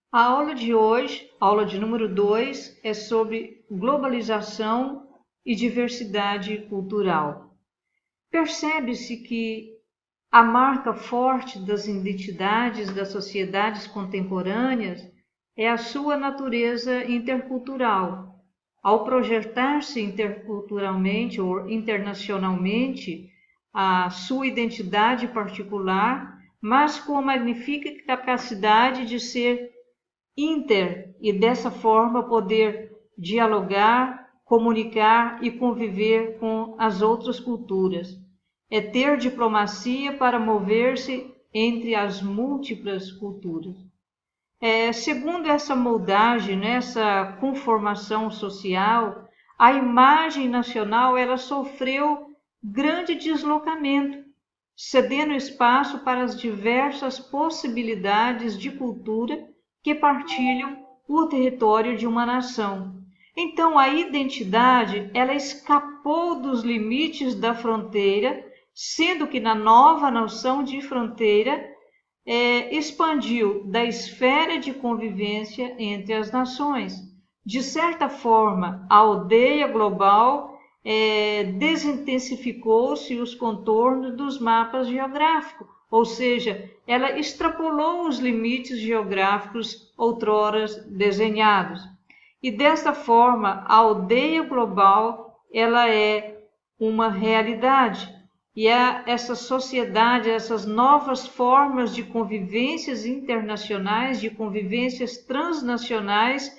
A aula de hoje, aula de número 2, é sobre globalização e diversidade cultural. Percebe-se que a marca forte das identidades das sociedades contemporâneas é a sua natureza intercultural. Ao projetar-se interculturalmente ou internacionalmente a sua identidade particular, mas com a magnífica capacidade de ser e dessa forma poder dialogar, comunicar e conviver com as outras culturas. É ter diplomacia para mover-se entre as múltiplas culturas. Segundo essa moldagem, essa conformação social, a imagem nacional ela sofreu grande deslocamento, cedendo espaço para as diversas possibilidades de cultura que partilham o território de uma nação. Então, a identidade, ela escapou dos limites da fronteira, sendo que na nova noção de fronteira, expandiu da esfera de convivência entre as nações. De certa forma, a aldeia global desintensificou-se os contornos dos mapas geográficos, ou seja, ela extrapolou os limites geográficos outrora desenhados. E desta forma, a aldeia global ela é uma realidade. E essa sociedade, essas novas formas de convivências internacionais, de convivências transnacionais,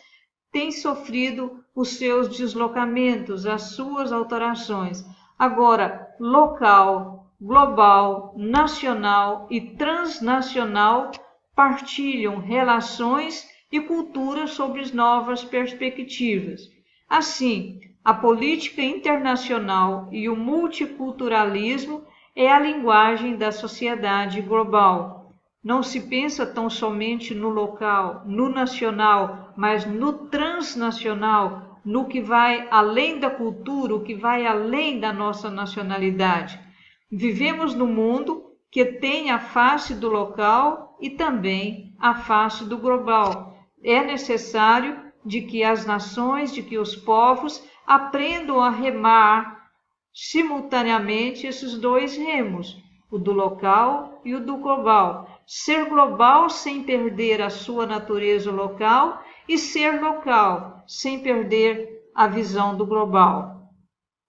têm sofrido os seus deslocamentos, as suas alterações. Agora, local, global, nacional e transnacional partilham relações e culturas sobre novas perspectivas. Assim, a política internacional e o multiculturalismo é a linguagem da sociedade global. Não se pensa tão somente no local, no nacional, mas no transnacional, no que vai além da cultura, o que vai além da nossa nacionalidade. Vivemos num mundo que tem a face do local e também a face do global. É necessário de que as nações, de que os povos aprendam a remar simultaneamente esses dois remos, o do local e o do global. Ser global sem perder a sua natureza local e ser local sem perder a visão do global.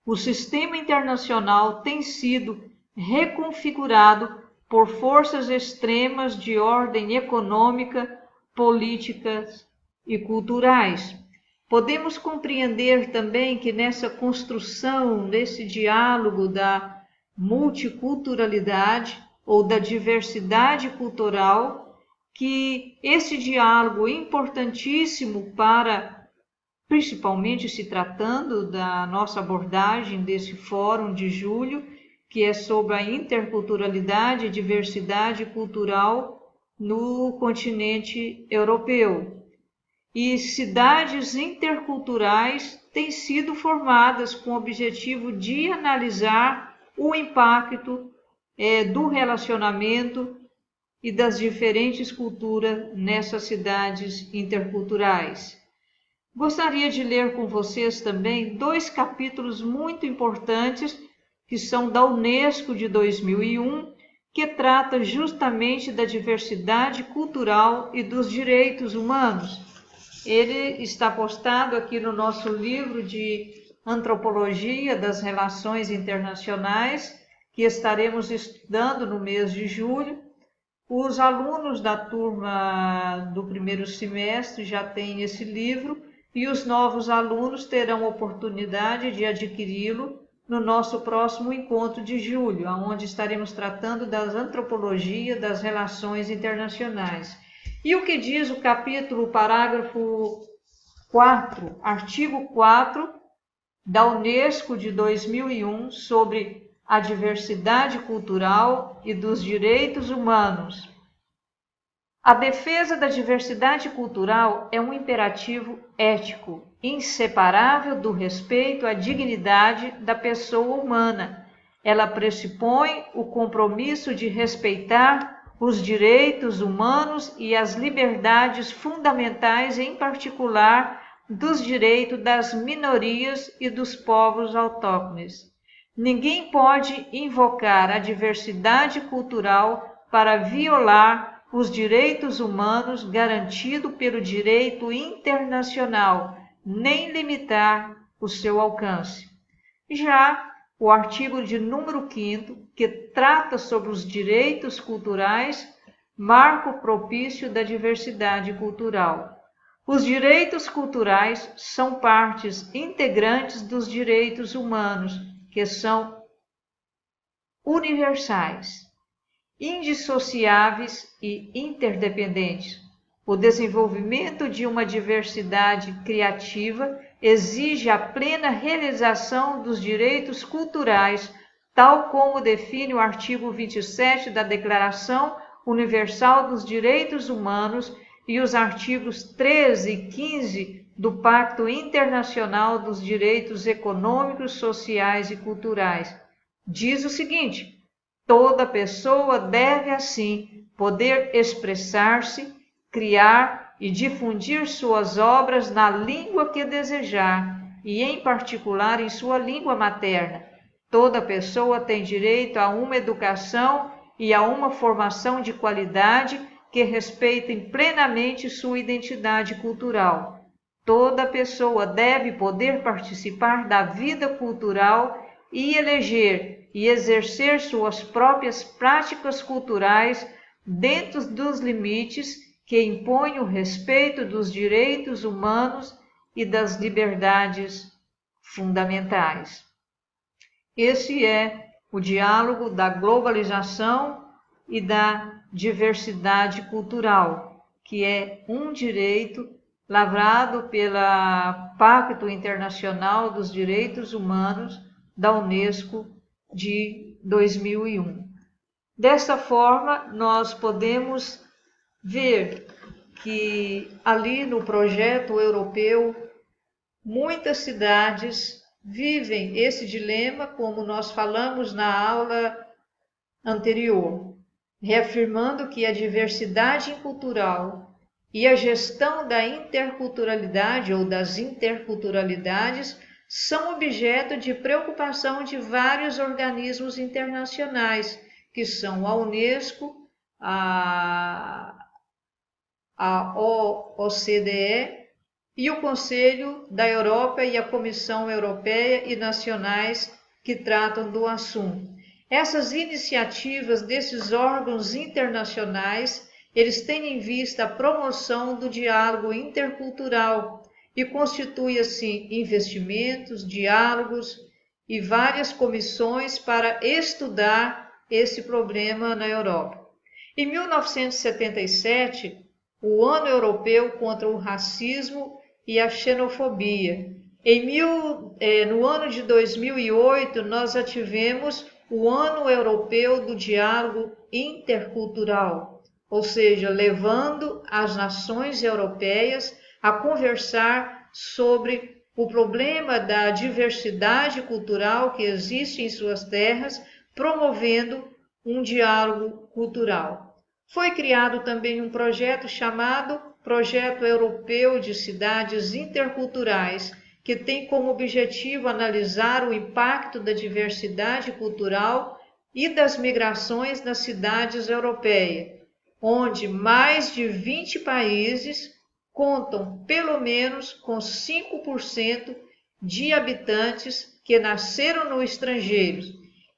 O sistema internacional tem sido reconfigurado por forças extremas de ordem econômica, políticas e culturais. Podemos compreender também que nessa construção, nesse diálogo da multiculturalidade ou da diversidade cultural, que esse diálogo é importantíssimo para, principalmente se tratando da nossa abordagem desse fórum de julho, que é sobre a interculturalidade e diversidade cultural no continente europeu. E cidades interculturais têm sido formadas com o objetivo de analisar o impacto do relacionamento e das diferentes culturas nessas cidades interculturais. Gostaria de ler com vocês também 2 capítulos muito importantes que são da Unesco de 2001, que trata justamente da diversidade cultural e dos direitos humanos. Ele está postado aqui no nosso livro de Antropologia das Relações Internacionais, que estaremos estudando no mês de julho. Os alunos da turma do primeiro semestre já têm esse livro e os novos alunos terão oportunidade de adquiri-lo no nosso próximo encontro de julho, onde estaremos tratando das antropologia das relações internacionais. E o que diz o capítulo, parágrafo 4, artigo 4 da Unesco de 2001 sobre a diversidade cultural e dos direitos humanos. A defesa da diversidade cultural é um imperativo ético, inseparável do respeito à dignidade da pessoa humana. Ela pressupõe o compromisso de respeitar os direitos humanos e as liberdades fundamentais, em particular dos direitos das minorias e dos povos autóctones. Ninguém pode invocar a diversidade cultural para violar os direitos humanos garantidos pelo direito internacional, nem limitar o seu alcance. Já o artigo de número 5º, que trata sobre os direitos culturais, marca o propício da diversidade cultural. Os direitos culturais são partes integrantes dos direitos humanos, que são universais, indissociáveis e interdependentes. O desenvolvimento de uma diversidade criativa exige a plena realização dos direitos culturais, tal como define o artigo 27 da Declaração Universal dos Direitos Humanos e os artigos 13 e 15 do Pacto Internacional dos Direitos Econômicos, Sociais e Culturais. Diz o seguinte: toda pessoa deve, assim, poder expressar-se, criar e difundir suas obras na língua que desejar, e em particular em sua língua materna. Toda pessoa tem direito a uma educação e a uma formação de qualidade que respeitem plenamente sua identidade cultural. Toda pessoa deve poder participar da vida cultural e eleger e exercer suas próprias práticas culturais dentro dos limites que impõem o respeito dos direitos humanos e das liberdades fundamentais. Esse é o diálogo da globalização e da diversidade cultural, que é um direito lavrado pelo Pacto Internacional dos Direitos Humanos da Unesco de 2001. Desta forma, nós podemos ver que ali no projeto europeu, muitas cidades vivem esse dilema, como nós falamos na aula anterior, reafirmando que a diversidade cultural e a gestão da interculturalidade ou das interculturalidades são objeto de preocupação de vários organismos internacionais, que são a Unesco, a OCDE e o Conselho da Europa e a Comissão Europeia e nacionais que tratam do assunto. Essas iniciativas desses órgãos internacionais, eles têm em vista a promoção do diálogo intercultural e constitui, assim, investimentos, diálogos e várias comissões para estudar esse problema na Europa. Em 1977, o Ano Europeu contra o Racismo e a Xenofobia. No ano de 2008, nós já tivemos o Ano Europeu do Diálogo Intercultural, ou seja, levando as nações europeias a conversar sobre o problema da diversidade cultural que existe em suas terras, promovendo um diálogo cultural. Foi criado também um projeto chamado Projeto Europeu de Cidades Interculturais, que tem como objetivo analisar o impacto da diversidade cultural e das migrações nas cidades europeias, onde mais de 20 países contam pelo menos com 5% de habitantes que nasceram no estrangeiro,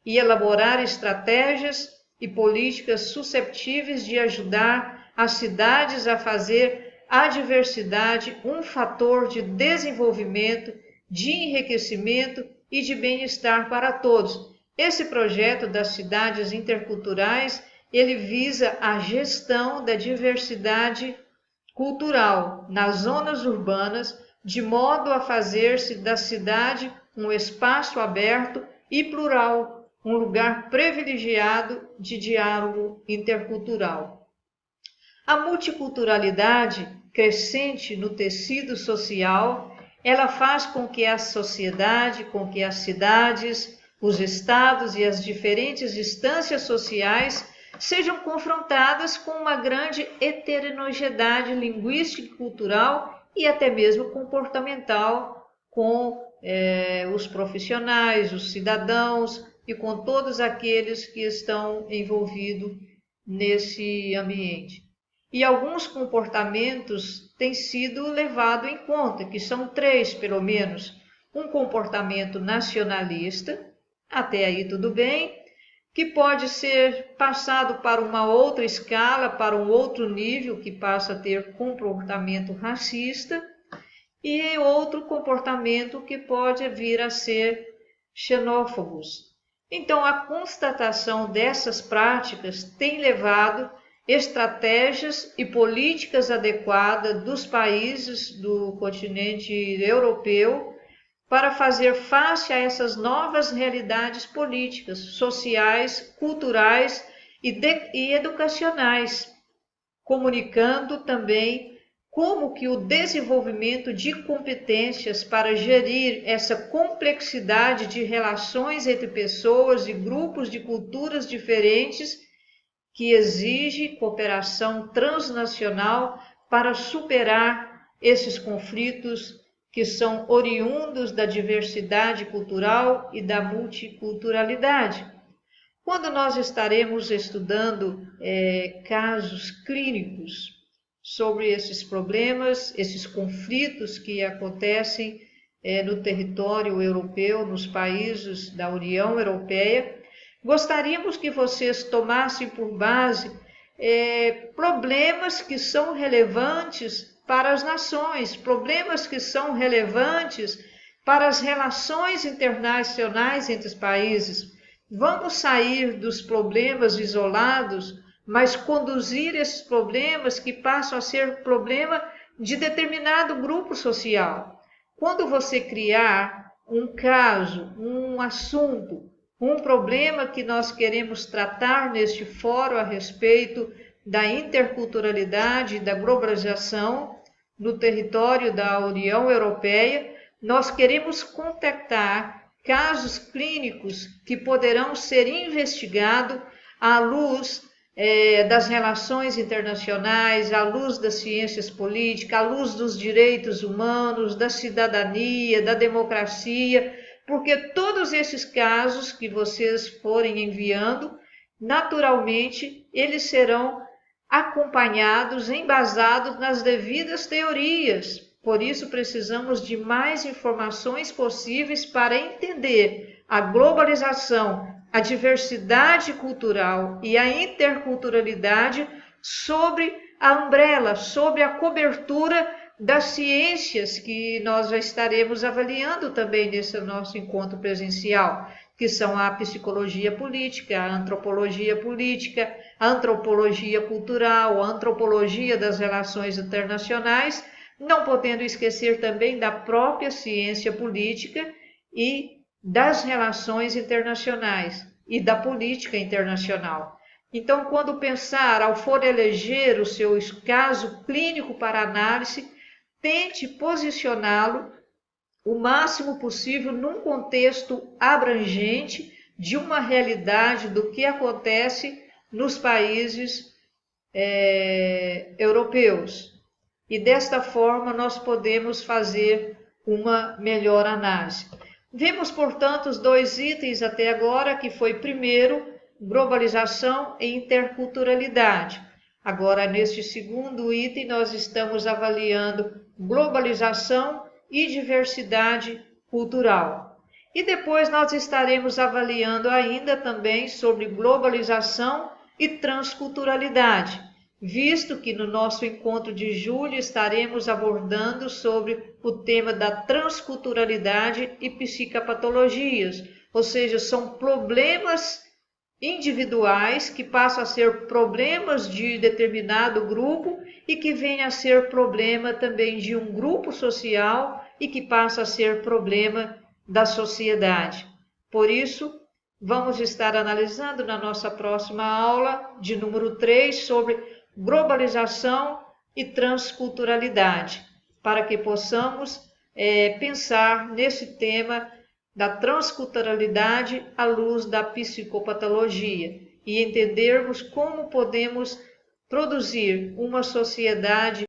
e elaborar estratégias e políticas susceptíveis de ajudar as cidades a fazer a diversidade um fator de desenvolvimento, de enriquecimento e de bem-estar para todos. Esse projeto das cidades interculturais, ele visa a gestão da diversidade cultural nas zonas urbanas, de modo a fazer-se da cidade um espaço aberto e plural, um lugar privilegiado de diálogo intercultural. A multiculturalidade crescente no tecido social, ela faz com que a sociedade, com que as cidades, os estados e as diferentes instâncias sociais sejam confrontadas com uma grande heterogeneidade linguística e cultural e até mesmo comportamental com os profissionais, os cidadãos e com todos aqueles que estão envolvidos nesse ambiente. E alguns comportamentos têm sido levados em conta, que são 3 pelo menos. Um comportamento nacionalista, até aí tudo bem, que pode ser passado para uma outra escala, para um outro nível, que passa a ter comportamento racista, e outro comportamento que pode vir a ser xenófobos. Então, a constatação dessas práticas tem levado estratégias e políticas adequadas dos países do continente europeu para fazer face a essas novas realidades políticas, sociais, culturais e educacionais, comunicando também como que o desenvolvimento de competências para gerir essa complexidade de relações entre pessoas e grupos de culturas diferentes, que exige cooperação transnacional para superar esses conflitos que são oriundos da diversidade cultural e da multiculturalidade. Quando nós estaremos estudando casos clínicos sobre esses problemas, esses conflitos que acontecem no território europeu, nos países da União Europeia, gostaríamos que vocês tomassem por base problemas que são relevantes para as nações, problemas que são relevantes para as relações internacionais entre os países. Vamos sair dos problemas isolados, mas conduzir esses problemas que passam a ser problema de determinado grupo social. Quando você criar um caso, um assunto, um problema que nós queremos tratar neste fórum a respeito da interculturalidade e da globalização no território da União Europeia, nós queremos contactar casos clínicos que poderão ser investigados à luz das relações internacionais, à luz das ciências políticas, à luz dos direitos humanos, da cidadania, da democracia, porque todos esses casos que vocês forem enviando, naturalmente, eles serão acompanhados, embasados nas devidas teorias. Por isso, precisamos de mais informações possíveis para entender a globalização, a diversidade cultural e a interculturalidade sobre a umbrella, sobre a cobertura das ciências que nós já estaremos avaliando também nesse nosso encontro presencial, que são a psicologia política, a antropologia política, a antropologia cultural, a antropologia das relações internacionais, não podendo esquecer também da própria ciência política e das relações internacionais e da política internacional. Então, quando pensar, ao for eleger o seu caso clínico para análise, tente posicioná-lo o máximo possível num contexto abrangente de uma realidade do que acontece nos países europeus. E desta forma nós podemos fazer uma melhor análise. Vimos, portanto, os 2 itens até agora, que foi primeiro, globalização e interculturalidade. Agora, neste segundo item, nós estamos avaliando globalização e diversidade cultural. E depois nós estaremos avaliando ainda também sobre globalização e transculturalidade, visto que no nosso encontro de julho estaremos abordando sobre o tema da transculturalidade e psicopatologias, ou seja, são problemas individuais que passam a ser problemas de determinado grupo e que vêm a ser problema também de um grupo social e que passa a ser problema da sociedade. Por isso, vamos estar analisando na nossa próxima aula, de número 3, sobre globalização e transculturalidade, para que possamos pensar nesse tema da transculturalidade à luz da psicopatologia. e entendermos como podemos produzir uma sociedade